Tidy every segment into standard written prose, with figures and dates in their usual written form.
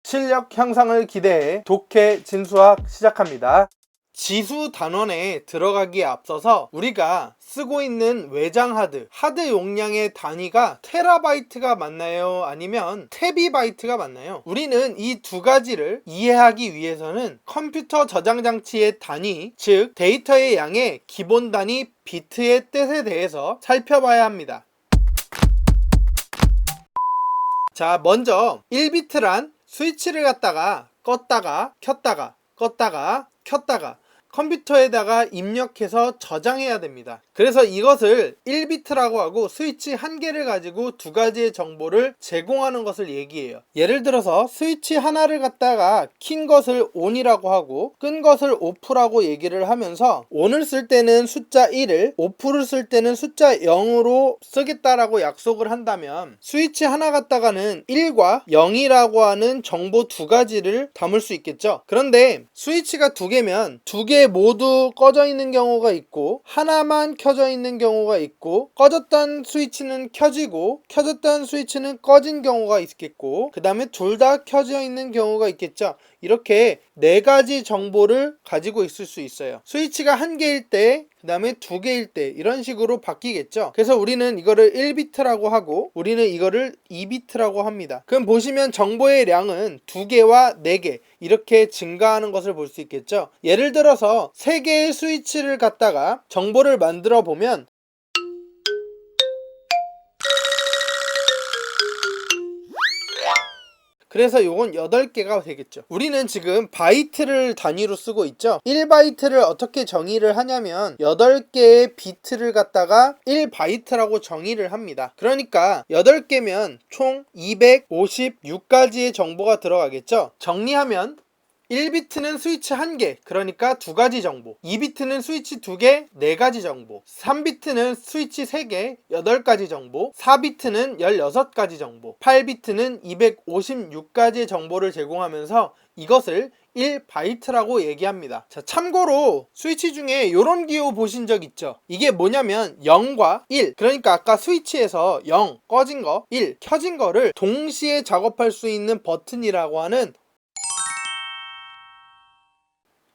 실력 향상을 기대해 독해 진수학 시작합니다. 지수 단원에 들어가기에 앞서서 우리가 쓰고 있는 외장 하드 용량의 단위가 테라바이트가 맞나요? 아니면 테비바이트가 맞나요? 우리는 이 두 가지를 이해하기 위해서는 컴퓨터 저장 장치의 단위, 즉 데이터의 양의 기본 단위 비트의 뜻에 대해서 살펴봐야 합니다. 자, 먼저 1비트란 스위치를 갖다가 껐다가 켰다가 껐다가 켰다가 컴퓨터에다가 입력해서 저장해야 됩니다. 그래서 이것을 1비트라고 하고 스위치 한 개를 가지고 두 가지의 정보를 제공하는 것을 얘기해요. 예를 들어서 스위치 하나를 갖다가 킨 것을 ON이라고 하고 끈 것을 OFF라고 얘기를 하면서 ON을 쓸 때는 숫자 1을, OFF를 쓸 때는 숫자 0으로 쓰겠다라고 약속을 한다면 스위치 하나 갖다가는 1과 0이라고 하는 정보 두 가지를 담을 수 있겠죠. 그런데 스위치가 두 개면 두 개 모두 꺼져 있는 경우가 있고 하나만 켜져 있는 경우가 있고 꺼졌던 스위치는 켜지고 켜졌던 스위치는 꺼진 경우가 있겠고 그 다음에 둘 다 켜져 있는 경우가 있겠죠. 이렇게 네 가지 정보를 가지고 있을 수 있어요. 스위치가 한 개일 때, 그 다음에 두 개일 때 이런 식으로 바뀌겠죠. 그래서 우리는 이거를 1비트라고 하고 우리는 이거를 2비트라고 합니다. 그럼 보시면 정보의 양은 두 개와 네 개 이렇게 증가하는 것을 볼 수 있겠죠. 예를 들어서 세 개의 스위치를 갖다가 정보를 만들어 보면 그래서 요건 8개가 되겠죠. 우리는 지금 바이트를 단위로 쓰고 있죠. 1바이트를 어떻게 정의를 하냐면 8개의 비트를 갖다가 1바이트라고 정의를 합니다. 그러니까 8개면 총 256가지의 정보가 들어가겠죠. 정리하면 1비트는 스위치 1개, 그러니까 2가지 정보. 2비트는 스위치 2개, 4가지 정보. 3비트는 스위치 3개, 8가지 정보. 4비트는 16가지 정보. 8비트는 256가지의 정보를 제공하면서 이것을 1바이트라고 얘기합니다. 자, 참고로 스위치 중에 이런 기호 보신 적 있죠? 이게 뭐냐면 0과 1, 그러니까 아까 스위치에서 0 꺼진 거, 1 켜진 거를 동시에 작업할 수 있는 버튼이라고 하는,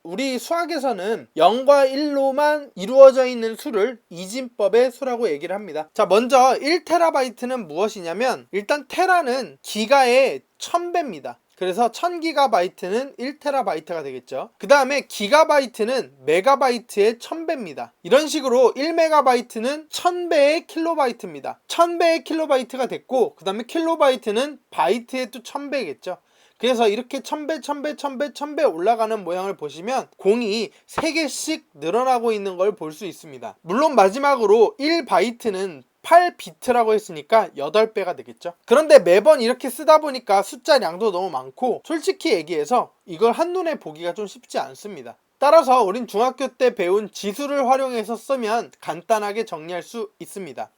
우리 수학에서는 0과 1로만 이루어져 있는 수를 이진법의 수라고 얘기를 합니다. 자, 먼저 1TB는 무엇이냐면 일단 테라는 기가의 1000배입니다. 그래서 1000GB는 1TB가 되겠죠. 그 다음에 기가바이트는 메가바이트의 1000배입니다. 이런 식으로 1메가바이트는 1000배의 킬로바이트입니다. 1000배의 킬로바이트가 됐고 그 다음에 킬로바이트는 바이트의 또 1000배겠죠. 그래서 이렇게 1000배, 1000배, 1000배, 1000배 올라가는 모양을 보시면 공이 3개씩 늘어나고 있는 걸 볼 수 있습니다. 물론 마지막으로 1바이트는 8비트라고 했으니까 8배가 되겠죠. 그런데 매번 이렇게 쓰다 보니까 숫자량도 너무 많고 솔직히 얘기해서 이걸 한눈에 보기가 좀 쉽지 않습니다. 따라서 우린 중학교 때 배운 지수를 활용해서 쓰면 간단하게 정리할 수 있습니다.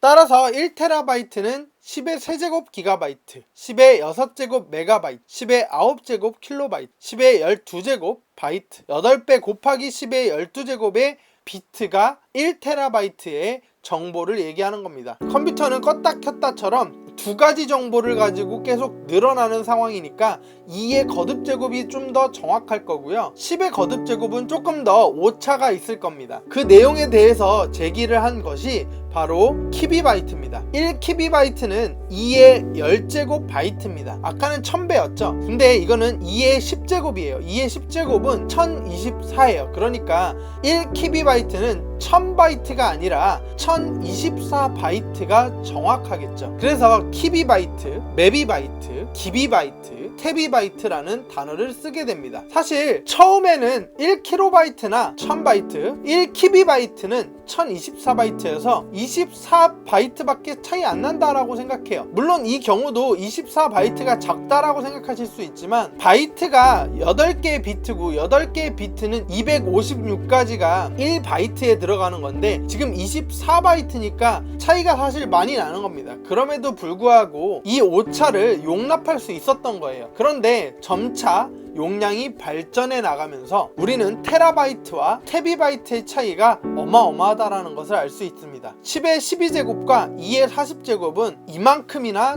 따라서 1TB는 10의 세제곱 기가바이트, 10의 6제곱 메가바이트, 10의 9제곱 킬로바이트, 10의 12제곱 바이트, 8배 곱하기 10의 12제곱의 비트가 1TB의 정보를 얘기하는 겁니다. 컴퓨터는 껐다 켰다처럼 두 가지 정보를 가지고 계속 늘어나는 상황이니까 2의 거듭제곱이 좀 더 정확할 거고요. 10의 거듭제곱은 조금 더 오차가 있을 겁니다. 그 내용에 대해서 제기를 한 것이 바로 키비바이트입니다. 1키비바이트는 2의 10제곱 바이트입니다. 아까는 1000배였죠. 근데 이거는 2의 10제곱이에요. 2의 10제곱은 1024예요. 그러니까 1키비바이트는 1000바이트가 아니라 1024바이트가 정확하겠죠. 그래서 키비바이트, 메비바이트, 기비바이트, 테비바이트라는 단어를 쓰게 됩니다. 사실 처음에는 1kB나 1000바이트, 1kB는 1024바이트여서 24바이트밖에 차이 안 난다라고 생각해요. 물론 이 경우도 24바이트가 작다라고 생각하실 수 있지만 바이트가 8개의 비트고 8개의 비트는 256가지가 1바이트에 들어가는 건데 지금 24바이트니까 차이가 사실 많이 나는 겁니다. 그럼에도 불구하고 이 오차를 용납할 수 있었던 거예요. 그런데 점차 용량이 발전해 나가면서 우리는 테라바이트와 테비바이트의 차이가 어마어마하다라는 것을 알 수 있습니다. 10의 12제곱과 2의 40제곱은 이만큼이나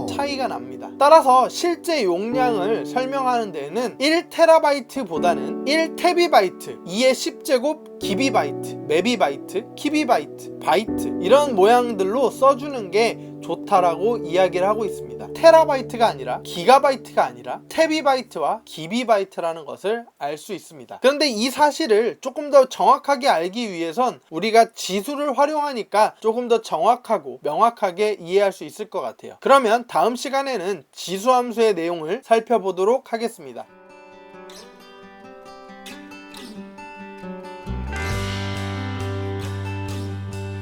차이가 납니다. 따라서 실제 용량을 설명하는 데에는 1TB보다는 1TB, 2의 10제곱 기비바이트, 메비바이트, 키비바이트, 바이트 이런 모양들로 써주는 게 좋다라고 이야기를 하고 있습니다. 테라바이트가 아니라 기가바이트가 아니라 테비바이트와 기비바이트라는 것을 알 수 있습니다. 그런데 이 사실을 조금 더 정확하게 알기 위해선 우리가 지수를 활용하니까 조금 더 정확하고 명확하게 이해할 수 있을 것 같아요. 그러면 다음 시간에는 지수함수의 내용을 살펴보도록 하겠습니다.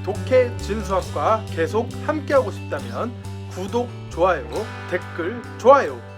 독해 진수학과 계속 함께하고 싶다면 구독, 좋아요, 댓글, 좋아요